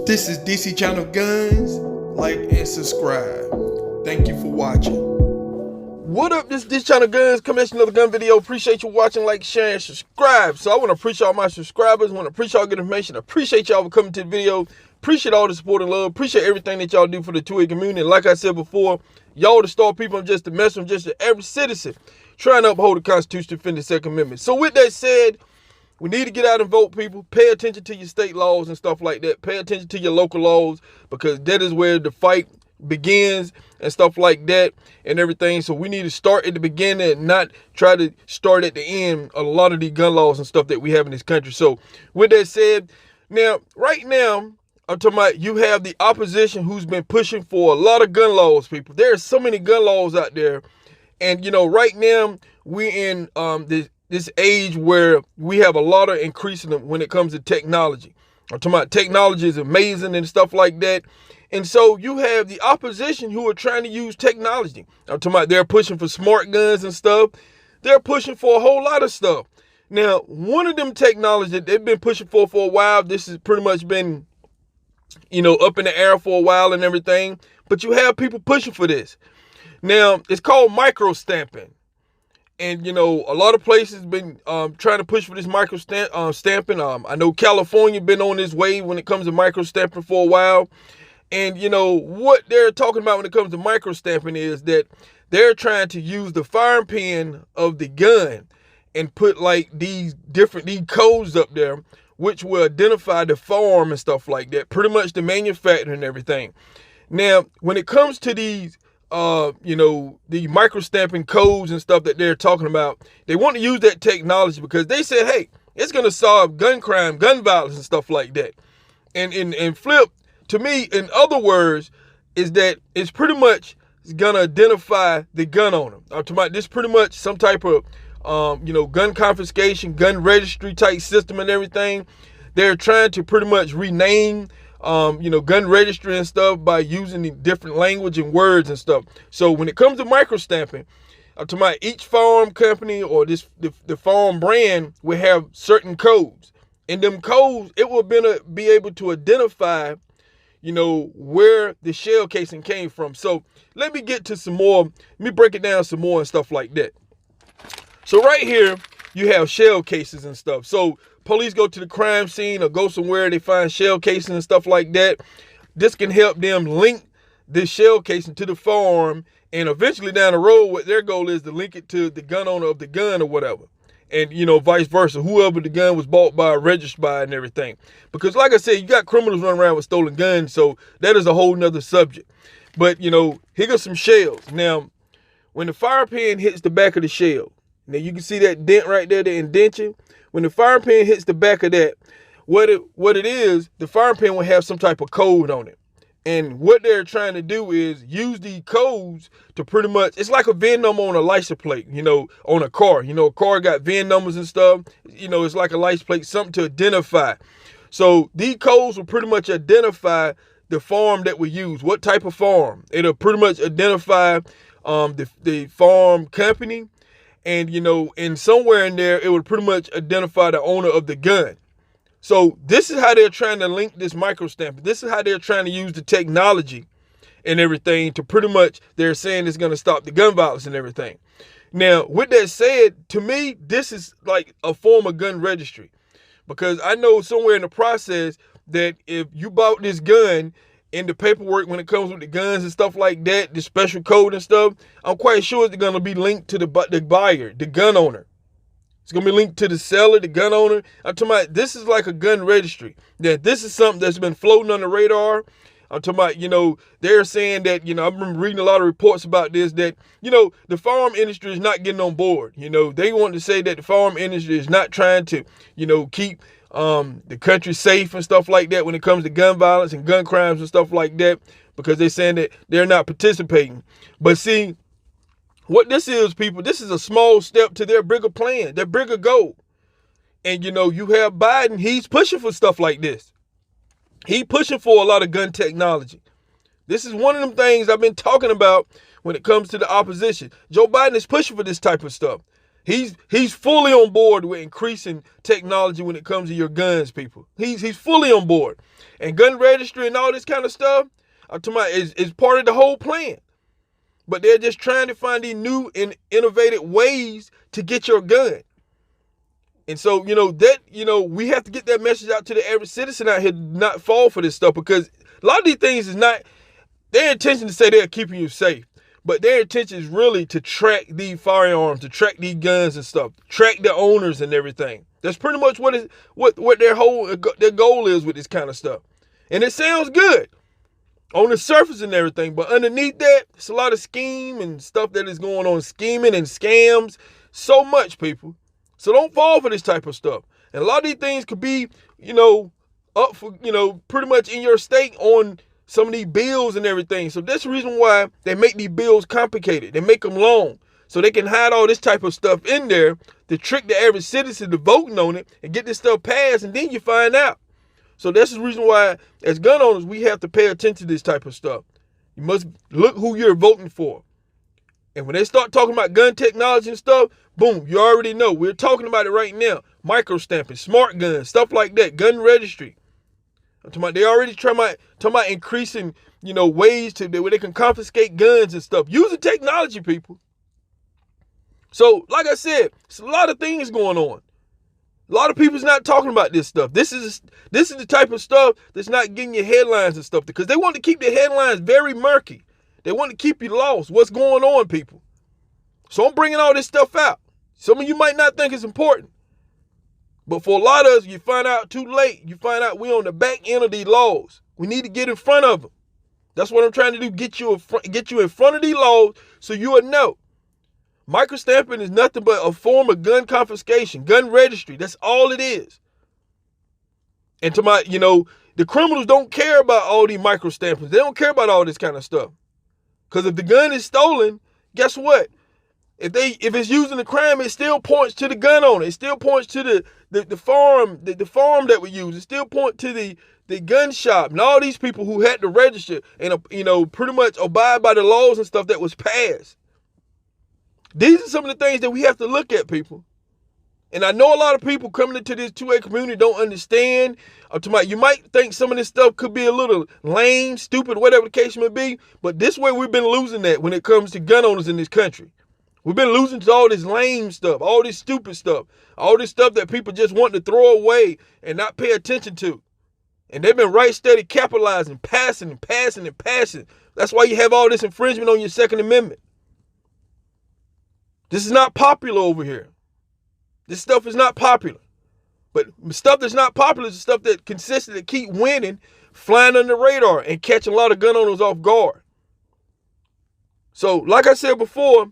This is DC Channel Guns. Like and subscribe. Thank you for watching. What up, this DC Channel Guns, coming at you another gun video. Appreciate you watching, like, share, and subscribe. So I want to appreciate all my subscribers, want to appreciate all good information, appreciate y'all for coming to the video, appreciate all the support and love, appreciate everything that y'all do for the 2A community. And like I said before, y'all the star people, I'm just a messenger, I'm just an average citizen trying to uphold the Constitution, defend the Second Amendment. So with that said, we need to get out and vote, people. Pay attention to your state laws and stuff like that. Pay attention to your local laws, because that is where the fight begins and stuff like that and everything. So we need to start at the beginning and not try to start at the end a lot of these gun laws and stuff that we have in this country. So with that said, right now, I'm talking about you have the opposition who's been pushing for a lot of gun laws, people. There are so many gun laws out there. And, right now we're in this age where we have a lot of increasing when it comes to technology. I'm talking about technology is amazing and stuff like that. And so you have the opposition who are trying to use technology. I'm talking about they're pushing for smart guns and stuff. They're pushing for a whole lot of stuff. Now, one of them technologies that they've been pushing for a while, this has pretty much been, up in the air for a while and everything. But you have people pushing for this. Now, it's called microstamping. And, a lot of places been trying to push for this stamping. I know California been on this wave when it comes to microstamping for a while. And, what they're talking about when it comes to microstamping is that they're trying to use the firing pin of the gun and put like these codes up there, which will identify the firearm and stuff like that. Pretty much the manufacturer and everything. Now, when it comes to these the microstamping codes and stuff that they're talking about, they want to use that technology because they said, hey, it's going to solve gun crime, gun violence and stuff like that. And flip, to me, in other words, is that it's pretty much going to identify the gun owner. I'm talking about this pretty much some type of, gun confiscation, gun registry type system and everything. They're trying to pretty much rename gun registry and stuff by using the different language and words and stuff. So when it comes to microstamping, I'm talking about each firearm company or the firearm brand will have certain codes. And them codes, it will be able to identify, where the shell casing came from. So let me get to some more. Let me break it down some more and stuff like that. So right here, you have shell cases and stuff. So police go to the crime scene or go somewhere, they find shell casings and stuff like that. This can help them link this shell casing to the firearm, and eventually down the road, what their goal is to link it to the gun owner of the gun or whatever. And, vice versa, whoever the gun was bought by, registered by, and everything. Because like I said, you got criminals running around with stolen guns, so that is a whole nother subject. But, here goes some shells. Now, when the fire pin hits the back of the shell, now you can see that dent right there, the indentation. When the firing pin hits the back of that, what it is, the firing pin will have some type of code on it. And what they're trying to do is use these codes to pretty much, it's like a VIN number on a license plate, on a car. A car got VIN numbers and stuff. It's like a license plate, something to identify. So these codes will pretty much identify the farm that we use, what type of farm. It'll pretty much identify the farm company. And, and somewhere in there, it would pretty much identify the owner of the gun. So this is how they're trying to link this microstamping. This is how they're trying to use the technology and everything to pretty much, they're saying it's going to stop the gun violence and everything. Now, with that said, to me, this is like a form of gun registry. Because I know somewhere in the process that if you bought this gun, in the paperwork when it comes with the guns and stuff like that, the special code and stuff, I'm quite sure it's going to be linked to the buyer, the gun owner. It's going to be linked to the seller, the gun owner. I'm talking about this is like a gun registry. That this is something that's been floating on the radar. I'm talking about, they're saying that, I've been reading a lot of reports about this, that, the firearm industry is not getting on board. They want to say that the firearm industry is not trying to, keep the country safe and stuff like that when it comes to gun violence and gun crimes and stuff like that, because they're saying that they're not participating. But see, what this is, people, this is a small step to their bigger plan, their bigger goal. And, you have Biden, he's pushing for stuff like this. He pushing for a lot of gun technology. This is one of them things I've been talking about when it comes to the opposition. Joe Biden is pushing for this type of stuff. He's fully on board with increasing technology when it comes to your guns, people. He's fully on board. And gun registry and all this kind of stuff, I'm talking about, is part of the whole plan. But they're just trying to find these new and innovative ways to get your gun. And so, we have to get that message out to the average citizen out here, not fall for this stuff, because a lot of these things is not, their intention to say they're keeping you safe, but their intention is really to track these firearms, to track these guns and stuff, track the owners and everything. That's pretty much what their goal is with this kind of stuff. And it sounds good on the surface and everything, but underneath that, it's a lot of scheme and stuff that is going on, scheming and scams, so much, people. So don't fall for this type of stuff. And a lot of these things could be, up for, pretty much in your state on some of these bills and everything. So that's the reason why they make these bills complicated. They make them long so they can hide all this type of stuff in there to trick the average citizen to voting on it and get this stuff passed, and then you find out. So that's the reason why, as gun owners, we have to pay attention to this type of stuff. You must look who you're voting for. And when they start talking about gun technology and stuff, boom, you already know. We're talking about it right now. Microstamping, smart guns, stuff like that, gun registry. I'm talking about, they already talking about increasing, ways where they can confiscate guns and stuff. Using technology, people. So, like I said, it's a lot of things going on. A lot of people's not talking about this stuff. This is the type of stuff that's not getting you headlines and stuff, because they want to keep the headlines very murky. They want to keep you lost. What's going on, people? So I'm bringing all this stuff out. Some of you might not think it's important, but for a lot of us, you find out too late. You find out we're on the back end of these laws. We need to get in front of them. That's what I'm trying to do, get you in front of these laws so you will know. Microstamping is nothing but a form of gun confiscation, gun registry. That's all it is. And the criminals don't care about all these microstampings. They don't care about all this kind of stuff. Because if the gun is stolen, guess what? If it's used in a crime, it still points to the gun owner. It still points to the farm that we use. It still points to the gun shop and all these people who had to register and pretty much abide by the laws and stuff that was passed. These are some of the things that we have to look at, people. And I know a lot of people coming into this 2A community don't understand. You might think some of this stuff could be a little lame, stupid, whatever the case may be. But this way we've been losing that when it comes to gun owners in this country. We've been losing to all this lame stuff, all this stupid stuff, all this stuff that people just want to throw away and not pay attention to. And they've been right steady capitalizing, passing. That's why you have all this infringement on your Second Amendment. This is not popular over here. This stuff is not popular. But stuff that's not popular is the stuff that consistently keep winning, flying under the radar and catching a lot of gun owners off guard. So, like I said before,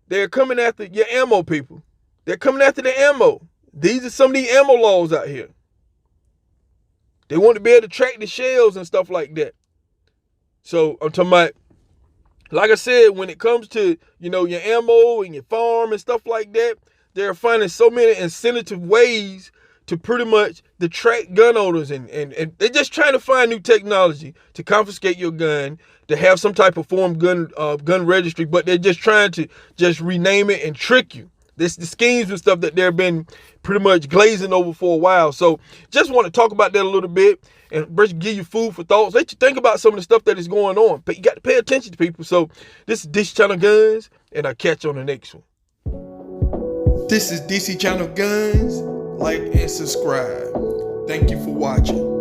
they're coming after your ammo, people. They're coming after the ammo. These are some of the ammo laws out here. They want to be able to track the shells and stuff like that. So, I'm talking about, like I said, when it comes to, your ammo and your farm and stuff like that, they're finding so many incentive ways to pretty much detract gun owners, and they're just trying to find new technology to confiscate your gun, to have some type of form gun registry, but they're just trying to just rename it and trick you. This the schemes and stuff that they've been pretty much glazing over for a while. So just want to talk about that a little bit and give you food for thoughts. Let you think about some of the stuff that is going on. But you got to pay attention to people. So this is DC Channel Guns, and I'll catch you on the next one. This is DC Channel Guns. Like and subscribe. Thank you for watching.